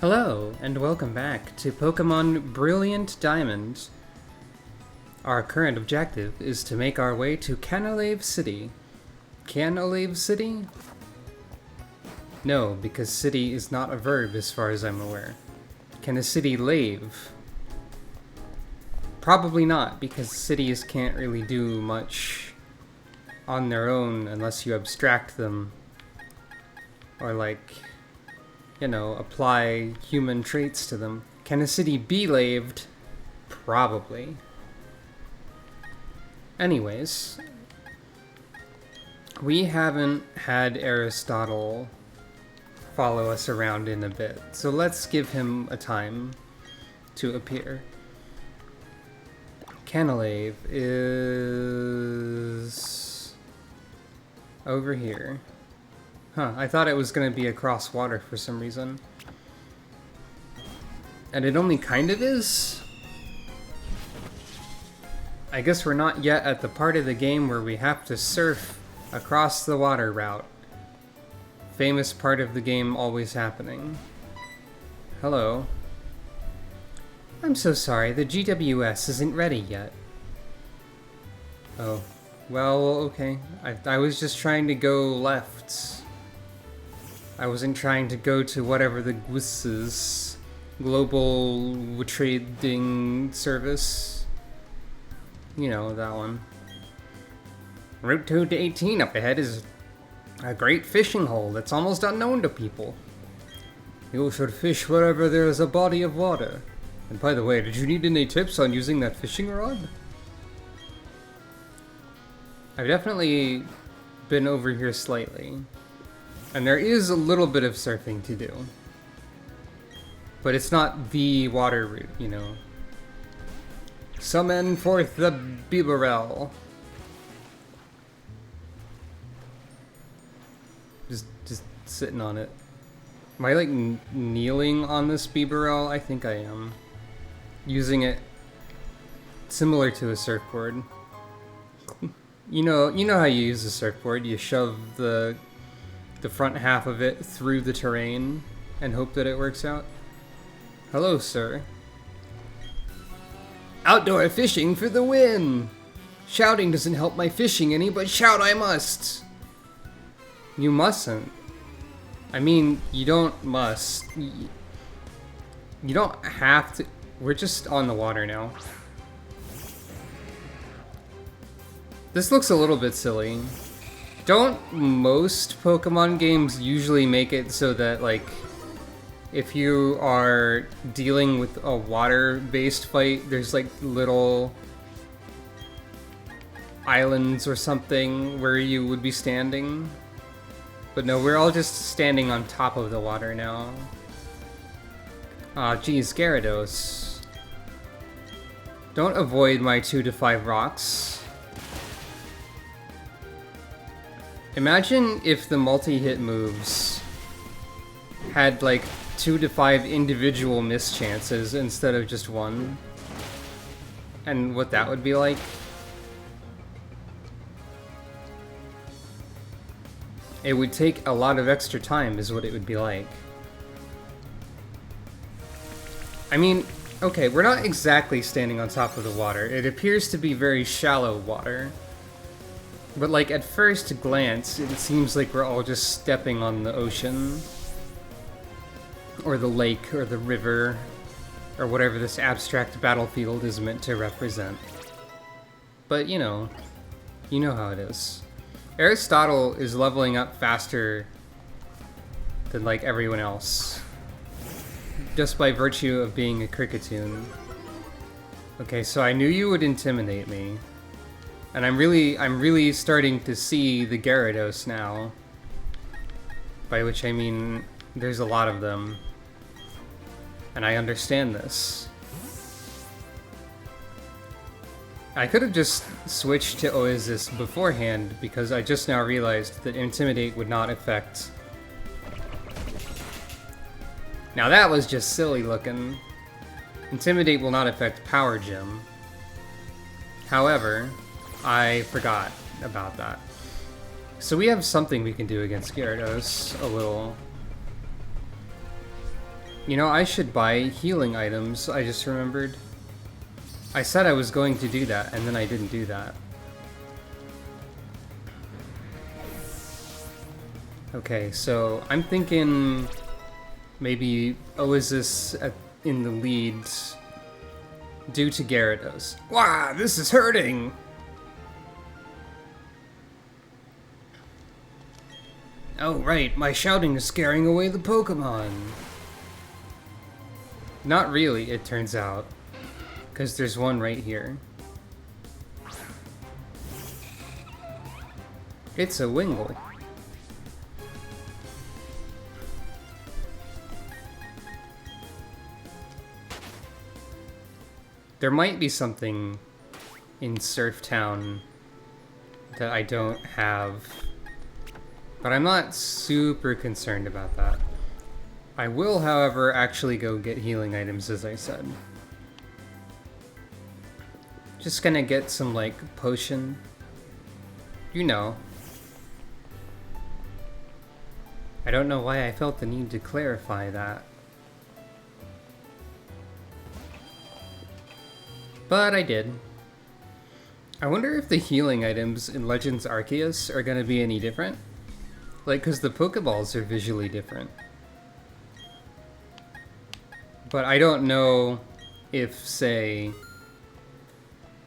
Hello, and welcome back to Pokemon Brilliant Diamond. Our current objective is to make our way to Cantalave City. Cantalave City? No, because city is not a verb as far as I'm aware. Can a city lave? Probably not, because cities can't really do much on their own unless you abstract them. Or apply human traits to them. Can a city be laved? Probably. Anyways, we haven't had Aristotle follow us around in a bit, so let's give him a time to appear. Cantalave is over here. Huh, I thought it was going to be across water for some reason. And it only kind of is? I guess we're not yet at the part of the game where we have to surf across the water route. Famous part of the game always happening. Hello. I'm so sorry, the GWS isn't ready yet. Oh, well, okay. I was just trying to go left. I wasn't trying to go to whatever the GWS is. Global Trading Service. You know, that one. Route 2 to 18 up ahead is a great fishing hole that's almost unknown to people. You should fish wherever there is a body of water. And by the way, did you need any tips on using that fishing rod? I've definitely been over here slightly. And there is a little bit of surfing to do. But it's not the water route, you know. Summon forth the Bibarel. Just sitting on it. Am I kneeling on this Bibarel? I think I am. Using it similar to a surfboard. You know how you use a surfboard. You shove the front half of it through the terrain and hope that it works out. Hello, sir. Outdoor fishing for the win! Shouting doesn't help my fishing any, but shout I must! You mustn't. I mean, you don't must. You don't have to. We're just on the water now. This looks a little bit silly. Don't most Pokemon games usually make it so that, if you are dealing with a water-based fight, there's, little islands or something where you would be standing? But no, we're all just standing on top of the water now. Aw, geez, Gyarados. Don't avoid my 2 to 5 rocks. Imagine if the multi-hit moves had 2 to 5 individual miss chances instead of just one. And what that would be like. It would take a lot of extra time is what it would be like. I mean, okay, we're not exactly standing on top of the water. It appears to be very shallow water. But at first glance, it seems like we're all just stepping on the ocean. Or the lake, or the river, or whatever this abstract battlefield is meant to represent. But, you know how it is. Aristotle is leveling up faster than, everyone else. Just by virtue of being a Cricketune. Okay, so I knew you would intimidate me. And I'm really starting to see the Gyarados now. By which I mean, there's a lot of them. And I understand this. I could have just switched to Oasis beforehand, because I just now realized that Intimidate would not affect... Now that was just silly looking. Intimidate will not affect Power Gem. However, I forgot about that. So we have something we can do against Gyarados, a little. You know, I should buy healing items, I just remembered. I said I was going to do that, and then I didn't do that. Okay, so I'm thinking maybe Oasis in the lead due to Gyarados. Wow, this is hurting! Oh right, my shouting is scaring away the Pokemon. Not really, it turns out. Because there's one right here. It's a Wingull. There might be something in Surf Town that I don't have, but I'm not super concerned about that. I will, however, actually go get healing items, as I said. Just gonna get some, like, potion. You know. I don't know why I felt the need to clarify that. But I did. I wonder if the healing items in Legends Arceus are gonna be any different. Like, because the Pokeballs are visually different. But I don't know if, say,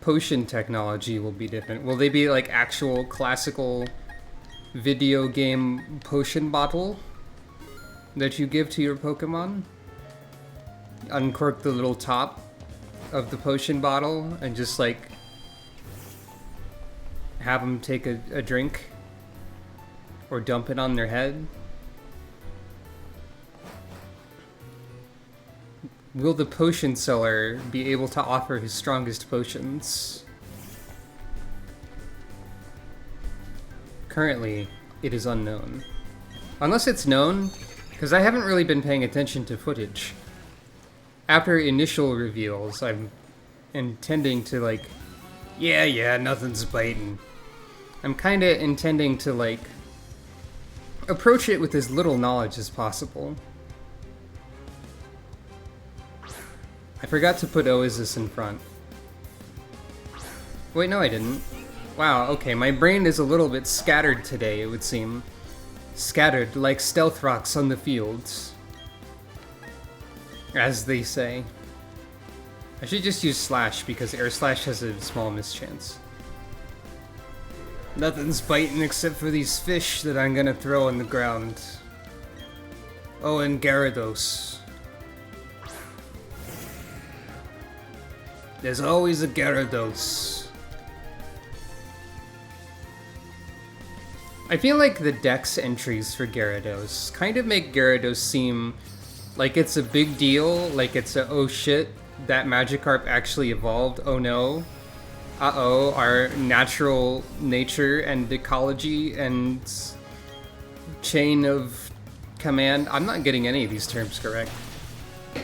potion technology will be different. Will they be like actual classical video game potion bottle that you give to your Pokemon? Uncork the little top of the potion bottle and just like have them take a drink or dump it on their head? Will the potion seller be able to offer his strongest potions? Currently, it is unknown. Unless it's known, because I haven't really been paying attention to footage. After initial reveals, I'm intending to like, yeah, nothing's biting. I'm kinda intending to like, approach it with as little knowledge as possible. I forgot to put Oasis in front. Wait, no I didn't. Wow, okay, my brain is a little bit scattered today, it would seem. Scattered like stealth rocks on the fields. As they say. I should just use Slash, because Air Slash has a small mischance. Nothing's biting except for these fish that I'm gonna throw on the ground. Oh, and Gyarados. There's always a Gyarados. I feel like the Dex entries for Gyarados kind of make Gyarados seem like it's a big deal, like it's a oh shit, that Magikarp actually evolved, oh no. Uh-oh, our natural nature and ecology and chain of command. I'm not getting any of these terms correct.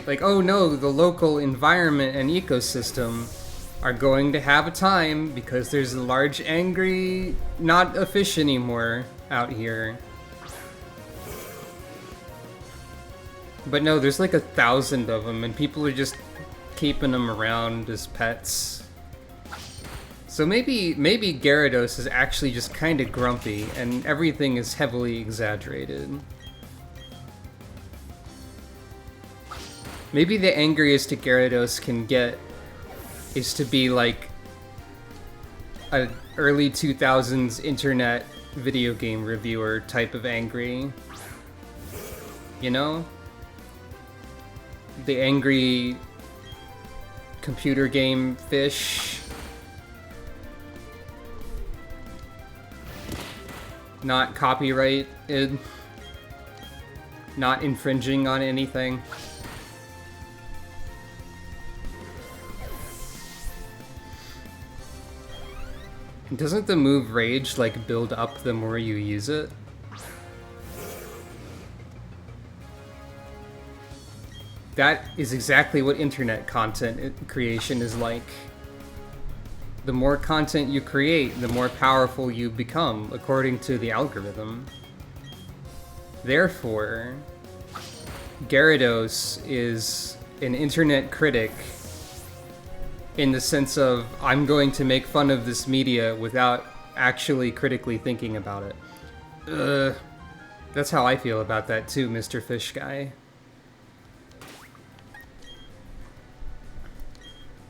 Like, oh no, the local environment and ecosystem are going to have a time because there's a large, angry, not a fish anymore out here. But no, there's like 1,000 of them and people are just keeping them around as pets. So maybe Gyarados is actually just kind of grumpy and everything is heavily exaggerated. Maybe the angriest a Gyarados can get is to be like an early 2000s internet video game reviewer type of angry. You know? The angry computer game fish. Not copyrighted. Not infringing on anything. Doesn't the move Rage, like, build up the more you use it? That is exactly what internet content creation is like. The more content you create, the more powerful you become, according to the algorithm. Therefore, Gyarados is an internet critic in the sense of I'm going to make fun of this media without actually critically thinking about it. That's how I feel about that too, Mr. Fish Guy.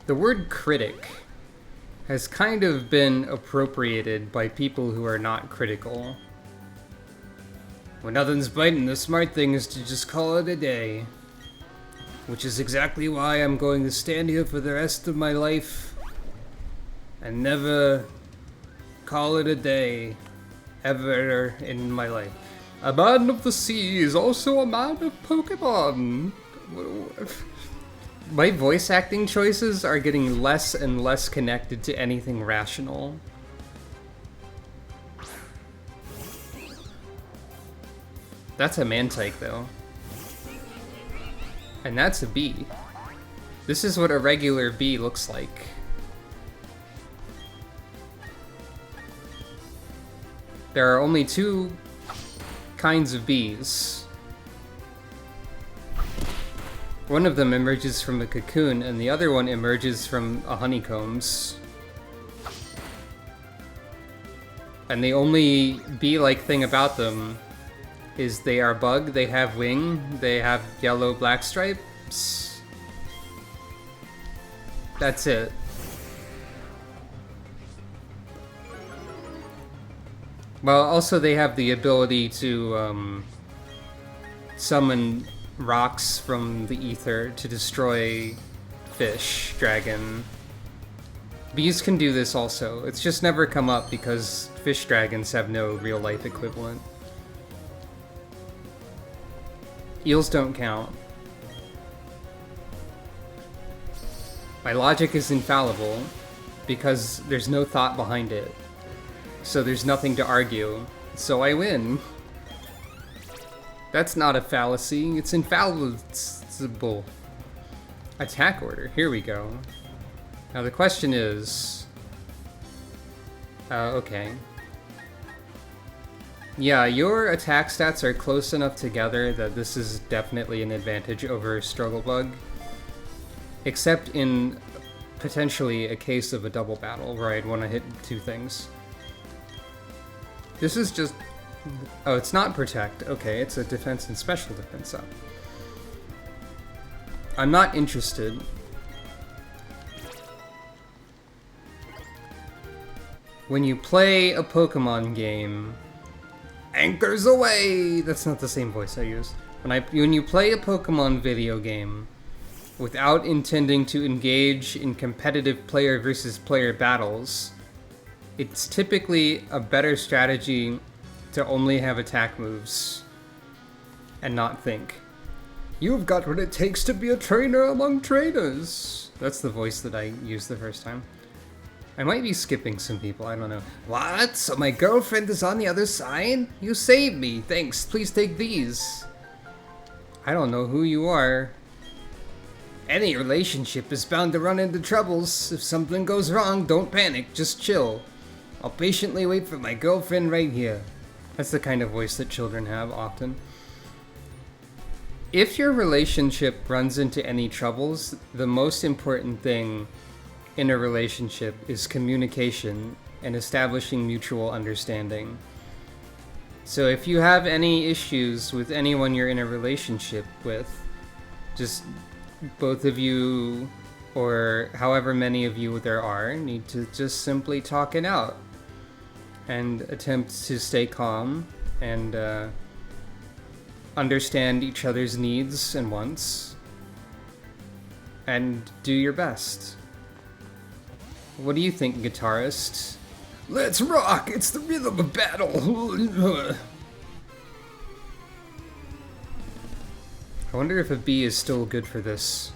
The word critic has kind of been appropriated by people who are not critical. When nothing's biting, the smart thing is to just call it a day. Which is exactly why I'm going to stand here for the rest of my life and never call it a day ever in my life. A man of the sea is also a man of Pokemon. My voice acting choices are getting less and less connected to anything rational. That's a Mantike, though. And that's a bee. This is what a regular bee looks like. There are only two kinds of bees. One of them emerges from a cocoon, and the other one emerges from a honeycombs. And the only bee-like thing about them is they are bug, they have wing, they have yellow-black stripes. That's it. Well, also they have the ability to summon rocks from the ether to destroy fish, dragon. Bees can do this also. It's just never come up because fish dragons have no real-life equivalent. Eels don't count. My logic is infallible because there's no thought behind it. So there's nothing to argue. So I win. That's not a fallacy, it's infallible. Attack order, here we go. Now the question is... okay. Yeah, your attack stats are close enough together that this is definitely an advantage over Struggle Bug. Except in potentially a case of a double battle where I'd want to hit two things. This is just... oh, it's not protect. Okay, it's a defense and special defense up. I'm not interested. When you play a Pokemon game... Anchors away! That's not the same voice I use. When you play a Pokemon video game without intending to engage in competitive player versus player battles, it's typically a better strategy to only have attack moves and not think. You've got what it takes to be a trainer among trainers. That's the voice that I used the first time. I might be skipping some people, I don't know. What? So my girlfriend is on the other side? You saved me, thanks, please take these. I don't know who you are. Any relationship is bound to run into troubles. If something goes wrong, don't panic, just chill. I'll patiently wait for my girlfriend right here. That's the kind of voice that children have often. If your relationship runs into any troubles, the most important thing in a relationship is communication and establishing mutual understanding. So if you have any issues with anyone you're in a relationship with, just both of you, or however many of you there are, need to just simply talk it out and attempt to stay calm and understand each other's needs and wants and do your best. What do you think, guitarist? Let's rock! It's the rhythm of battle! I wonder if a bee is still good for this.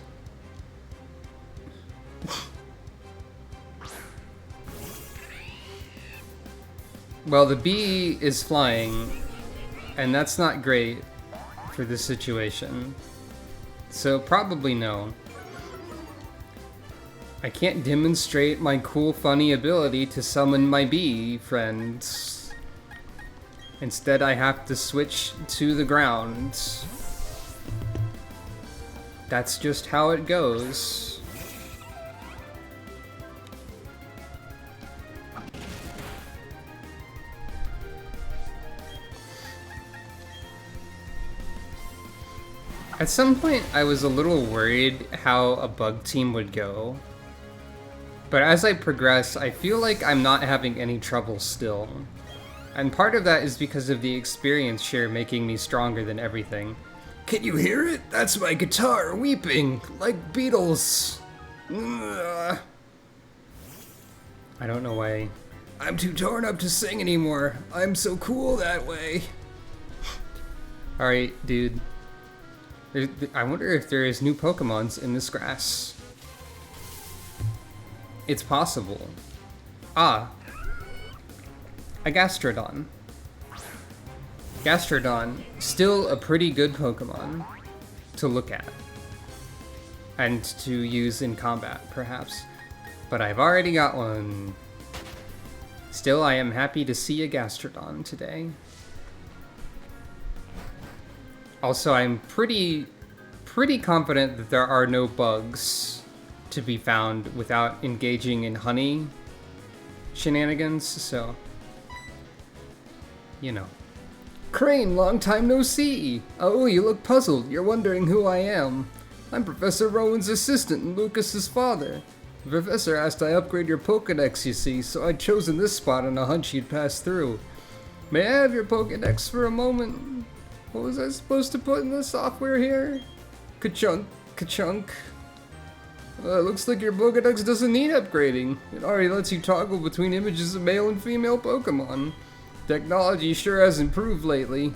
Well, the bee is flying, and that's not great for this situation. So probably no. I can't demonstrate my cool, funny ability to summon my bee friends. Instead, I have to switch to the ground. That's just how it goes. At some point, I was a little worried how a bug team would go. But as I progress, I feel like I'm not having any trouble still. And part of that is because of the experience share making me stronger than everything. Can you hear it? That's my guitar weeping, like Beatles. Ugh. I don't know why. I'm too torn up to sing anymore. I'm so cool that way. Alright, dude. I wonder if there is new Pokemons in this grass. It's possible. Ah. A Gastrodon. Gastrodon, still a pretty good Pokemon to look at. And to use in combat, perhaps. But I've already got one. Still, I am happy to see a Gastrodon today. Also, I'm pretty confident that there are no bugs to be found without engaging in honey shenanigans, so, you know. Crane, long time no see! Oh, you look puzzled. You're wondering who I am. I'm Professor Rowan's assistant and Lucas's father. The professor asked I upgrade your Pokedex, you see, so I'd chosen this spot on a hunch you'd pass through. May I have your Pokedex for a moment? What was I supposed to put in the software here? Ka-chunk, ka-chunk. Looks like your Pokedex doesn't need upgrading. It already lets you toggle between images of male and female Pokemon. Technology sure has improved lately.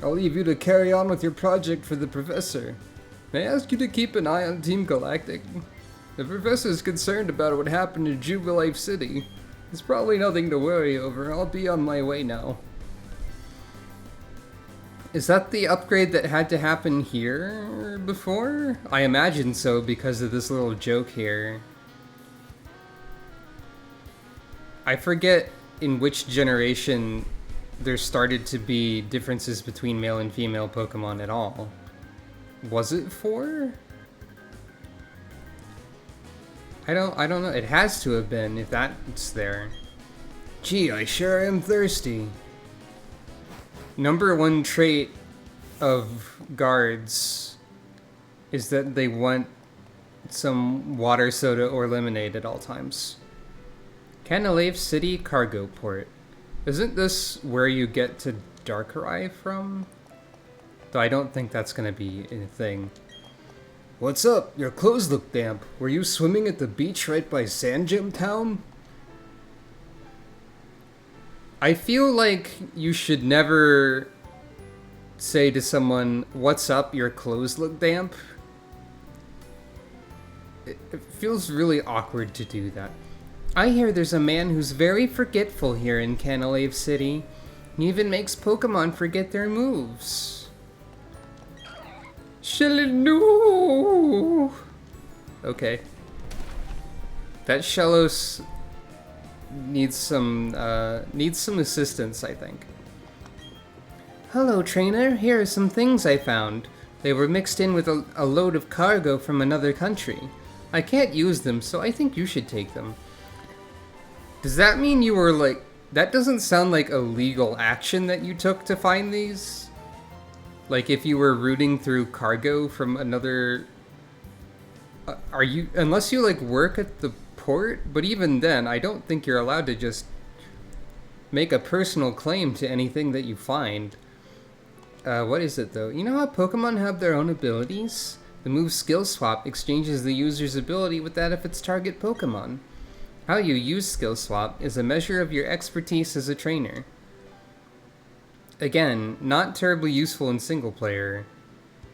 I'll leave you to carry on with your project for the professor. May I ask you to keep an eye on Team Galactic? The professor's concerned about what happened in Jubilife City. It's probably nothing to worry over. I'll be on my way now. Is that the upgrade that had to happen here before? I imagine so because of this little joke here. I forget in which generation there started to be differences between male and female Pokemon at all. Was it 4? I don't know. It has to have been if that's there. Gee, I sure am thirsty. Number one trait of guards is that they want some water, soda, or lemonade at all times. Cantalave City Cargo Port. Isn't this where you get to Darkrai from? Though I don't think that's gonna be a thing. What's up? Your clothes look damp. Were you swimming at the beach right by Sand Gem Town? I feel like you should never say to someone, "What's up? Your clothes look damp." It feels really awkward to do that. I hear there's a man who's very forgetful here in Cantalave City. He even makes Pokemon forget their moves. Sheleno! Okay. That Shellos needs some assistance, I think. Hello, trainer. Here are some things I found. They were mixed in with a load of cargo from another country. I can't use them, so I think you should take them. Does that mean you were like... That doesn't sound like a legal action that you took to find these? Like if you were routing through cargo from another... are you... Unless you like work at the port? But even then, I don't think you're allowed to just make a personal claim to anything that you find. What is it though? You know how Pokemon have their own abilities? The move Skill Swap exchanges the user's ability with that of its target Pokemon. How you use Skill Swap is a measure of your expertise as a trainer. Again, not terribly useful in single player.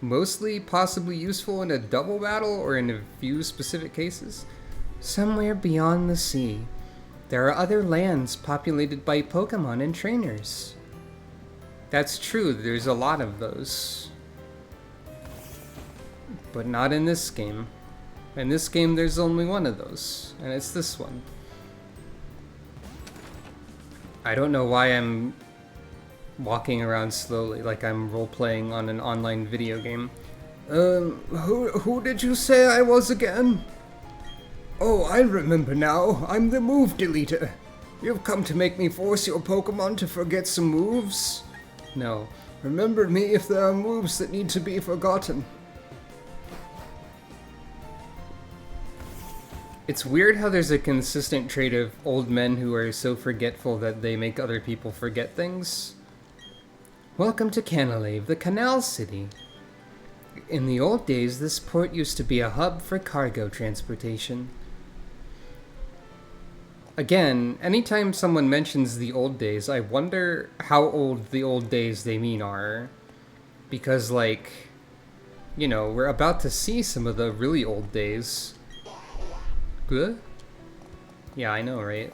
Mostly possibly useful in a double battle or in a few specific cases. Somewhere beyond the sea, there are other lands populated by Pokemon and trainers. That's true, there's a lot of those. But not in this game. In this game, there's only one of those, and it's this one. I don't know why I'm walking around slowly like I'm role-playing on an online video game. Who did you say I was again? Oh, I remember now. I'm the move deleter. You've come to make me force your Pokemon to forget some moves? No. Remember me if there are moves that need to be forgotten. It's weird how there's a consistent trait of old men who are so forgetful that they make other people forget things. Welcome to Cantalave, the Canal City. In the old days, this port used to be a hub for cargo transportation. Again, anytime someone mentions the old days, I wonder how old the old days they mean are. Because, like, you know, we're about to see some of the really old days. Good? Yeah, I know, right?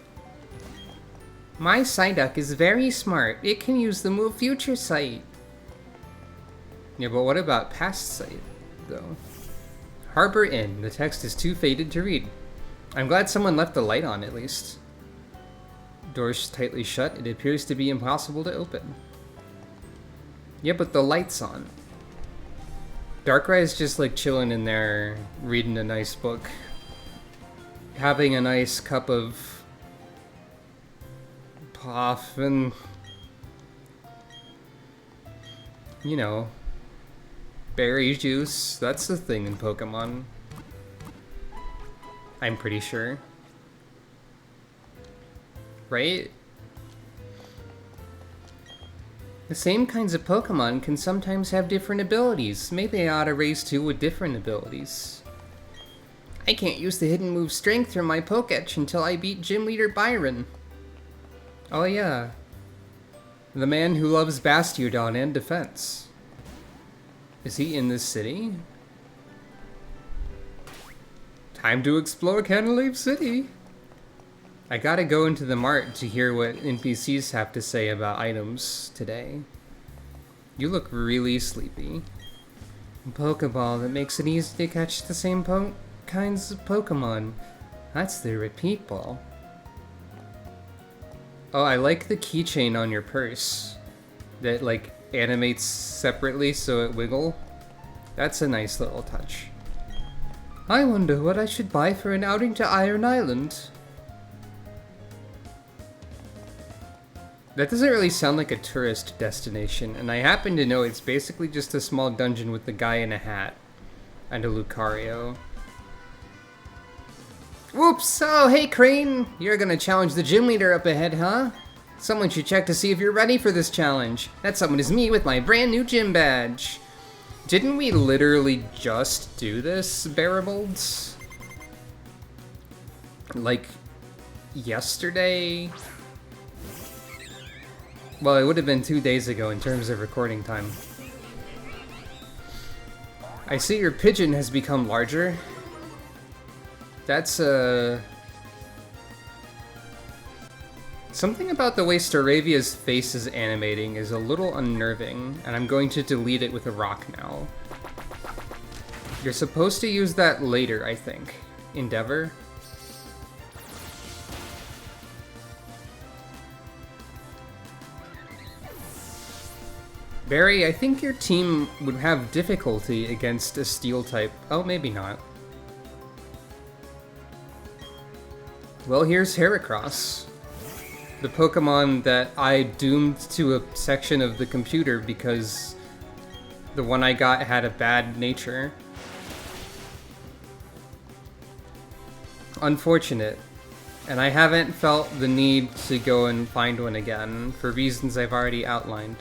My Psyduck is very smart. It can use the move Future Sight. Yeah, but what about Past Sight, though? Harbor Inn. The text is too faded to read. I'm glad someone left the light on, at least. Doors tightly shut. It appears to be impossible to open. Yeah, but the light's on. Darkrai's just like chilling in there, reading a nice book. Having a nice cup of puff and, you know, berry juice. That's the thing in Pokemon. I'm pretty sure. Right? The same kinds of Pokemon can sometimes have different abilities. Maybe I ought to raise two with different abilities. I can't use the hidden move Strength from my Poketch until I beat Gym Leader Byron. Oh yeah. The man who loves Bastiodon and Defense. Is he in this city? Time to explore Cantalave City. I gotta go into the mart to hear what NPCs have to say about items today. You look really sleepy. A Pokeball that makes it easy to catch the same kinds of Pokemon. That's the repeat ball. Oh, I like the keychain on your purse. That, like, animates separately so it wiggle. That's a nice little touch. I wonder what I should buy for an outing to Iron Island. That doesn't really sound like a tourist destination, and I happen to know it's basically just a small dungeon with a guy in a hat. And a Lucario. Whoops! Oh, hey Crane! You're gonna challenge the gym leader up ahead, huh? Someone should check to see if you're ready for this challenge. That someone is me with my brand new gym badge. Didn't we literally just do this, Barabolds? Like, yesterday? Well, it would have been 2 days ago in terms of recording time. I see your pigeon has become larger. That's, something about the way Staravia's face is animating is a little unnerving, and I'm going to delete it with a rock now. You're supposed to use that later, I think. Endeavor? Barry, I think your team would have difficulty against a steel type. Oh, maybe not. Well, here's Heracross. The Pokemon that I doomed to a section of the computer because the one I got had a bad nature. Unfortunate. And I haven't felt the need to go and find one again, for reasons I've already outlined.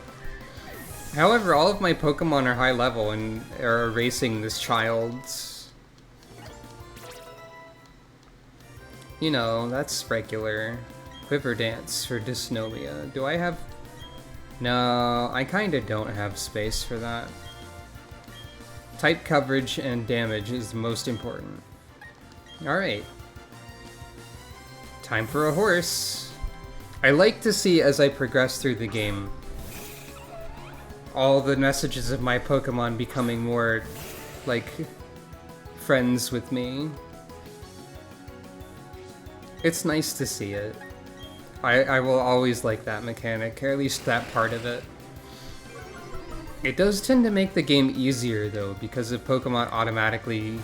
However, all of my Pokemon are high level and are erasing this child's... You know, that's regular. Quiver Dance for Dysnomia. Do I have... No, I kinda don't have space for that. Type coverage and damage is most important. Alright. Time for a horse. I like to see as I progress through the game all the messages of my Pokemon becoming more, like, friends with me. It's nice to see it. I will always like that mechanic, or at least that part of it. It does tend to make the game easier, though, because of Pokemon automatically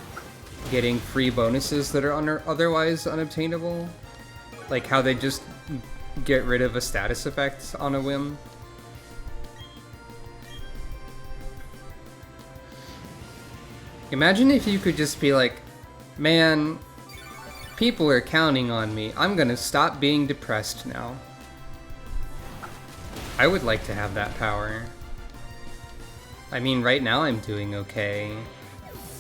getting free bonuses that are otherwise unobtainable. Like how they just get rid of a status effect on a whim. Imagine if you could just be like, man, people are counting on me. I'm gonna stop being depressed now. I would like to have that power. I mean, right now I'm doing okay.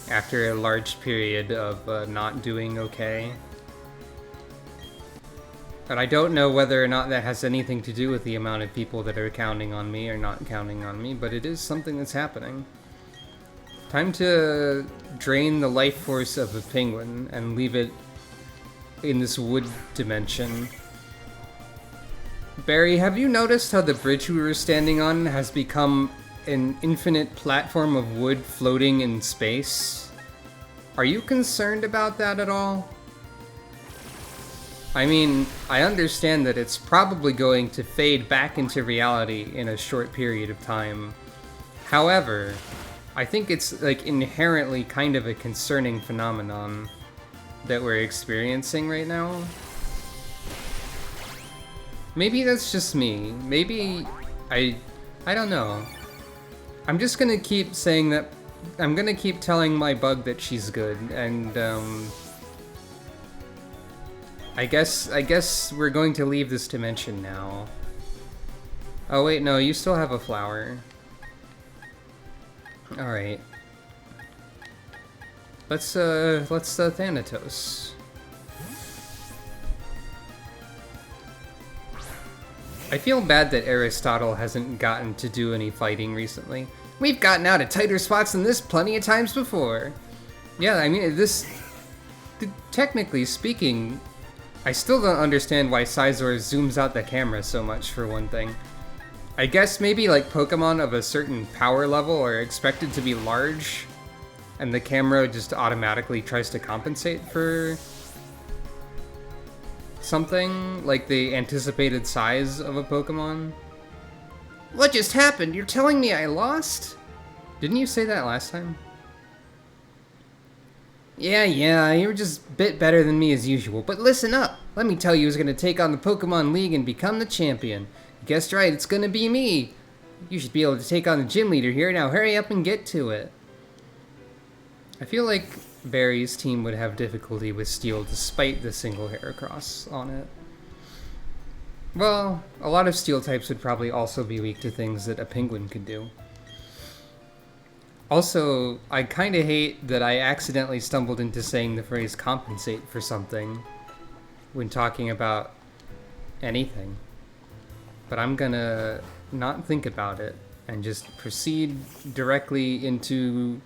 After a large period of not doing okay. But I don't know whether or not that has anything to do with the amount of people that are counting on me or not counting on me, but it is something that's happening. Time to drain the life force of a penguin and leave it in this wood dimension. Barry, have you noticed how the bridge we were standing on has become an infinite platform of wood floating in space? Are you concerned about that at all? I mean, I understand that it's probably going to fade back into reality in a short period of time. However, I think it's like inherently kind of a concerning phenomenon that we're experiencing right now. Maybe that's just me. Maybe I don't know. I'm just gonna keep saying that. I'm gonna keep telling my bug that she's good, and I guess we're going to leave this dimension now. Oh wait, no, you still have a flower. All right. Let's Thanatos. I feel bad that Aristotle hasn't gotten to do any fighting recently. We've gotten out of tighter spots than this plenty of times before. Yeah, I mean, technically speaking, I still don't understand why Sizor zooms out the camera so much, for one thing. I guess maybe like Pokemon of a certain power level are expected to be large, and the camera just automatically tries to compensate for something, like the anticipated size of a Pokemon. What just happened? You're telling me I lost? Didn't you say that last time? Yeah, you were just a bit better than me as usual, but listen up! Let me tell you who's gonna take on the Pokemon League and become the champion. You guessed right, it's gonna be me! You should be able to take on the gym leader here, now hurry up and get to it. I feel like Barry's team would have difficulty with Steel despite the single Heracross on it. Well, a lot of Steel types would probably also be weak to things that a penguin could do. Also, I kinda hate that I accidentally stumbled into saying the phrase compensate for something when talking about anything. But I'm gonna not think about it and just proceed directly into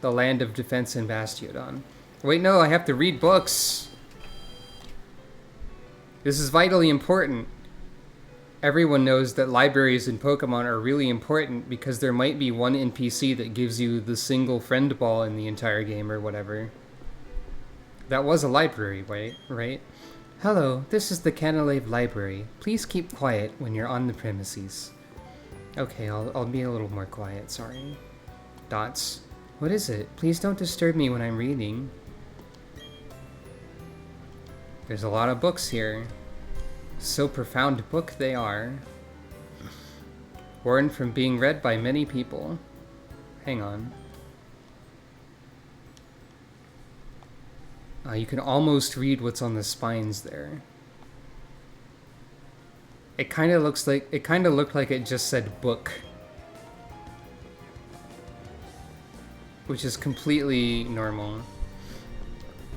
the land of defense and Gastrodon. Wait, no, I have to read books! This is vitally important. Everyone knows that libraries in Pokemon are really important because there might be one NPC that gives you the single friend ball in the entire game or whatever. That was a library, right? Hello, this is the Cantalave Library. Please keep quiet when you're on the premises. Okay, I'll be a little more quiet, sorry. Dots. What is it? Please don't disturb me when I'm reading. There's a lot of books here. So profound book they are. Warned from being read by many people. Hang on. You can almost read what's on the spines there. It kind of looked like it just said book. Which is completely normal.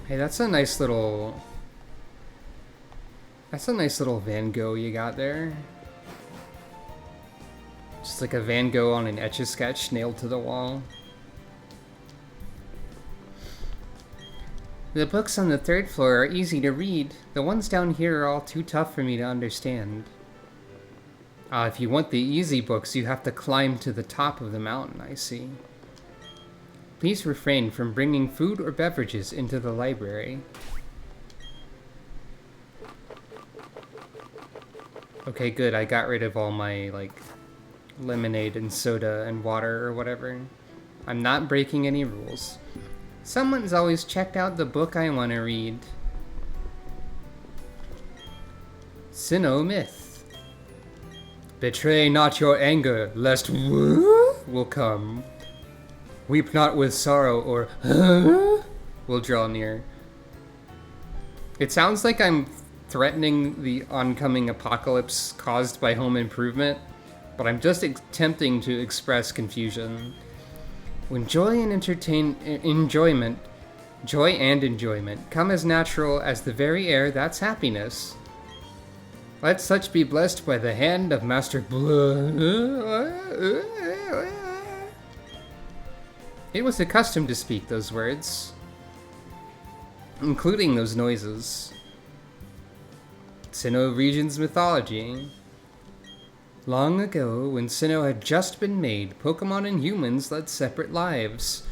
Hey, that's a nice little Van Gogh you got there. Just like a Van Gogh on an Etch-a-Sketch nailed to the wall. The books on the third floor are easy to read. The ones down here are all too tough for me to understand. If you want the easy books, you have to climb to the top of the mountain, I see. Please refrain from bringing food or beverages into the library. Okay, good. I got rid of all my, like, lemonade and soda and water or whatever. I'm not breaking any rules. Someone's always checked out the book I want to read. Sinnoh Myth. Betray not your anger, lest will come. Weep not with sorrow, or will draw near. It sounds like I'm threatening the oncoming apocalypse caused by home improvement, but I'm just attempting to express confusion. When joy and enjoyment come as natural as the very air that's happiness, let such be blessed by the hand of Master It was accustomed to speak those words, including those noises. Sinnoh region's mythology. Long ago, when Sinnoh had just been made, Pokemon and humans led separate lives.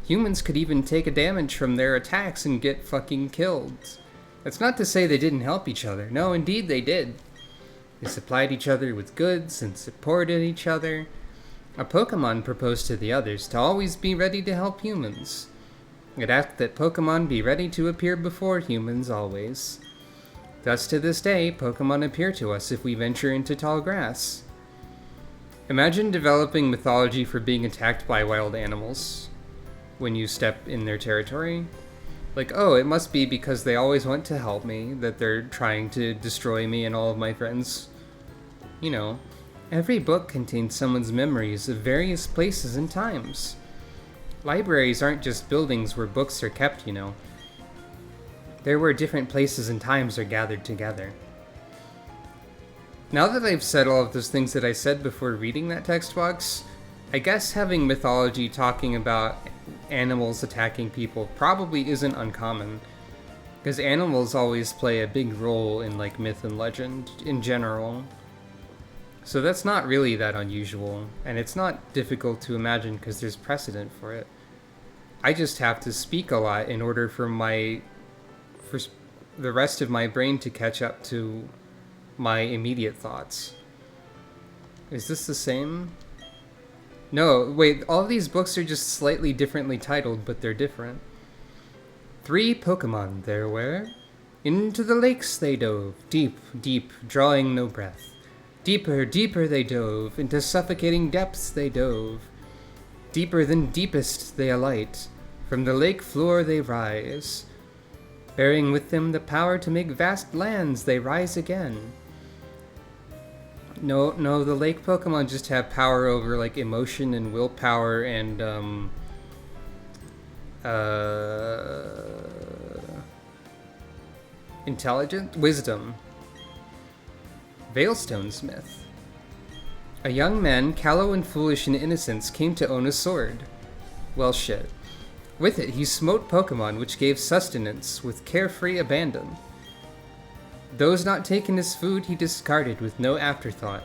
Humans could even take a damage from their attacks and get fucking killed. That's not to say they didn't help each other. No, indeed they did. They supplied each other with goods and supported each other. A Pokemon proposed to the others to always be ready to help humans. It asked that Pokemon be ready to appear before humans always. Thus to this day, Pokemon appear to us if we venture into tall grass. Imagine developing mythology for being attacked by wild animals when you step in their territory. Like, oh, it must be because they always want to help me, that they're trying to destroy me and all of my friends. You know, every book contains someone's memories of various places and times. Libraries aren't just buildings where books are kept, you know. They're where different places and times are gathered together. Now that I've said all of those things that I said before reading that text box, I guess having mythology talking about animals attacking people probably isn't uncommon, because animals always play a big role in like myth and legend in general. So that's not really that unusual, and it's not difficult to imagine because there's precedent for it. I just have to speak a lot in order for the rest of my brain to catch up to my immediate thoughts. Is this the same? No, wait, all these books are just slightly differently titled, but they're different. 3 Pokemon there were. Into the lakes they dove, deep, deep, drawing no breath. Deeper, deeper they dove, into suffocating depths they dove. Deeper than deepest they alight, from the lake floor they rise. Bearing with them the power to make vast lands they rise again. No, the lake Pokemon just have power over like emotion and willpower and wisdom. Veilstone's myth. A young man, callow and foolish in innocence, came to own a sword. Well, shit. With it, he smote Pokemon, which gave sustenance with carefree abandon. Those not taken as food he discarded with no afterthought.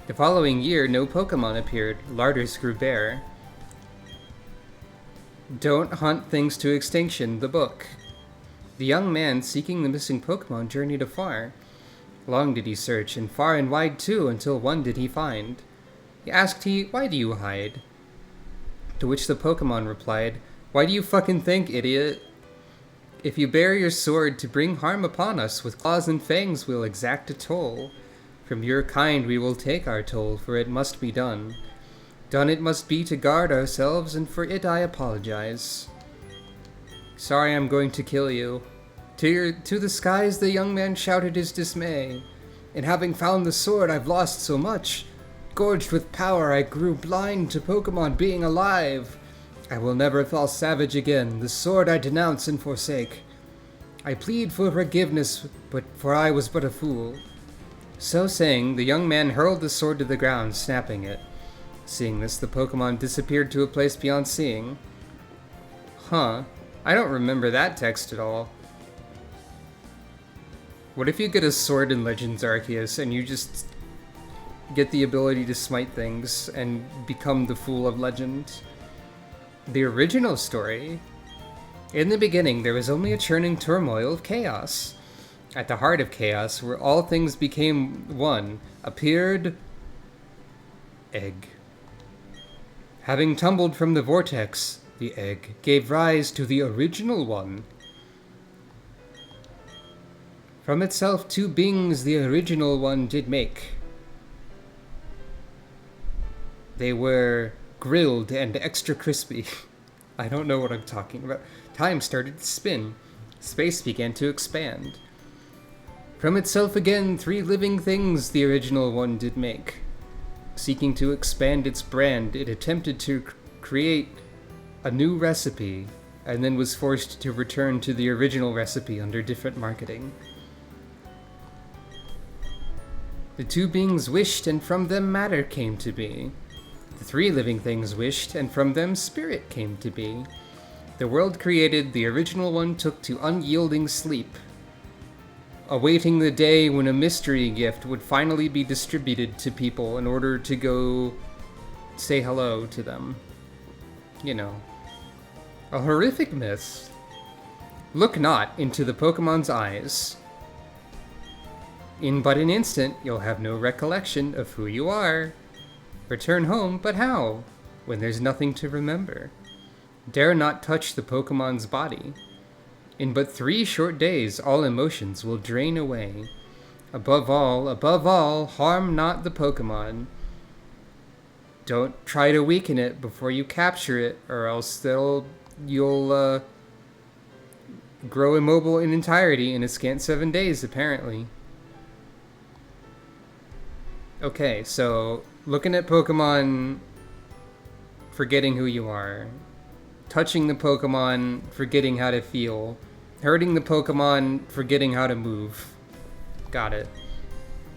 The following year, no Pokemon appeared, larders grew bare. Don't Hunt Things to Extinction, the book. The young man seeking the missing Pokemon journeyed afar. Long did he search, and far and wide too, until one did he find. He asked why do you hide? To which the Pokemon replied, why do you fucking think, idiot? If you bear your sword to bring harm upon us, with claws and fangs we'll exact a toll. From your kind we will take our toll, for it must be done. Done it must be to guard ourselves, and for it I apologize. Sorry I'm going to kill you. To the skies the young man shouted his dismay. In having found the sword I've lost so much. Gorged with power I grew blind to Pokemon being alive. I will never fall savage again, the sword I denounce and forsake. I plead for forgiveness, for I was but a fool. So saying, the young man hurled the sword to the ground, snapping it. Seeing this, the Pokemon disappeared to a place beyond seeing. Huh, I don't remember that text at all. What if you get a sword in Legends Arceus and you just get the ability to smite things and become the Fool of Legend? The original story. In the beginning, there was only a churning turmoil of chaos. At the heart of chaos, where all things became one, appeared egg. Having tumbled from the vortex, the egg gave rise to the original one. From itself 2 beings the original one did make. They were grilled and extra crispy. I don't know what I'm talking about. Time started to spin. Space began to expand. From itself again 3 living things the original one did make. Seeking to expand its brand, it attempted to create a new recipe, and then was forced to return to the original recipe under different marketing. The 2 beings wished, and from them matter came to be. The 3 living things wished, and from them spirit came to be. The world created, the original one took to unyielding sleep, awaiting the day when a mystery gift would finally be distributed to people in order to go say hello to them. You know. A horrific myth. Look not into the Pokemon's eyes. In but an instant, you'll have no recollection of who you are. Return home, but how? When there's nothing to remember. Dare not touch the Pokemon's body. In but 3 short days, all emotions will drain away. Above all, harm not the Pokemon. Don't try to weaken it before you capture it, or else you'll grow immobile in entirety in a scant 7 days, apparently. Okay, so looking at Pokemon, forgetting who you are. Touching the Pokemon, forgetting how to feel. Hurting the Pokemon, forgetting how to move. Got it.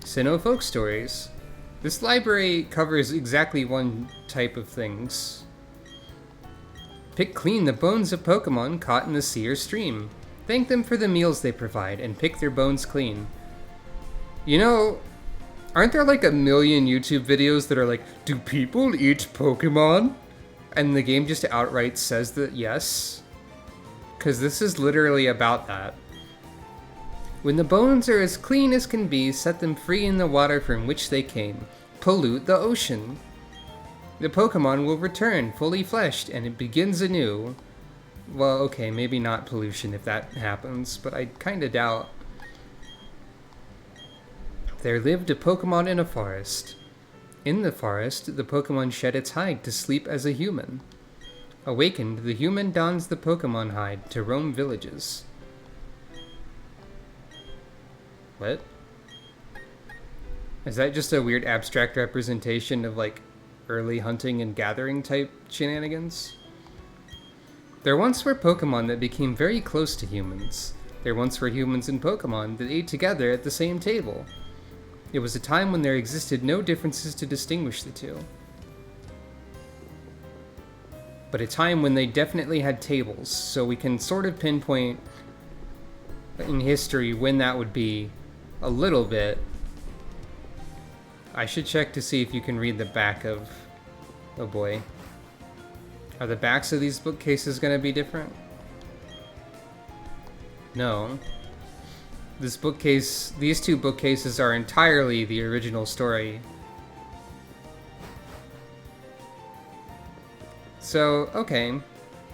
Sinnoh folk stories. This library covers exactly 1 type of things. Pick clean the bones of Pokemon caught in the sea or stream. Thank them for the meals they provide, and pick their bones clean. You know, aren't there like a million YouTube videos that are like, do people eat Pokemon? And the game just outright says that yes. Because this is literally about that. When the bones are as clean as can be, set them free in the water from which they came. Pollute the ocean. The Pokemon will return fully fleshed, and it begins anew. Well, okay, maybe not pollution if that happens, but I kinda doubt. There lived a Pokemon in a forest. In the forest, the Pokemon shed its hide to sleep as a human. Awakened, the human dons the Pokemon hide to roam villages. What? Is that just a weird abstract representation of, like, early hunting and gathering type shenanigans? There once were Pokemon that became very close to humans. There once were humans and Pokemon that ate together at the same table. It was a time when there existed no differences to distinguish the 2. But a time when they definitely had tables, so we can sort of pinpoint in history when that would be a little bit. I should check to see if you can read the back of... Oh boy. Are the backs of these bookcases going to be different? No. These 2 bookcases are entirely the original story. So, okay.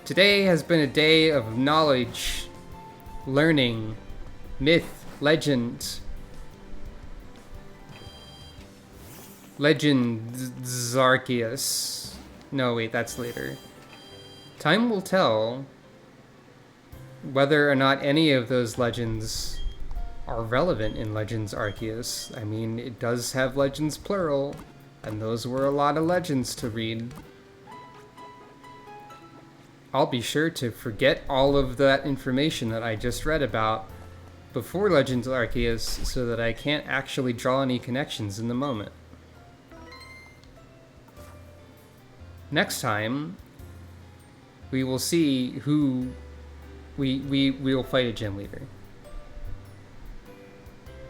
Today has been a day of knowledge, learning, myth, legend. Legends Arceus. No, wait, that's later. Time will tell whether or not any of those legends are relevant in Legends Arceus. I mean, it does have legends plural, and those were a lot of legends to read. I'll be sure to forget all of that information that I just read about before Legends Arceus so that I can't actually draw any connections in the moment. Next time, we will see who we will fight a gym leader.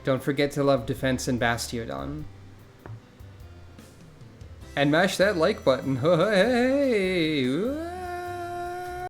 Don't forget to love Defense and Bastiodon. And mash that like button. Hey!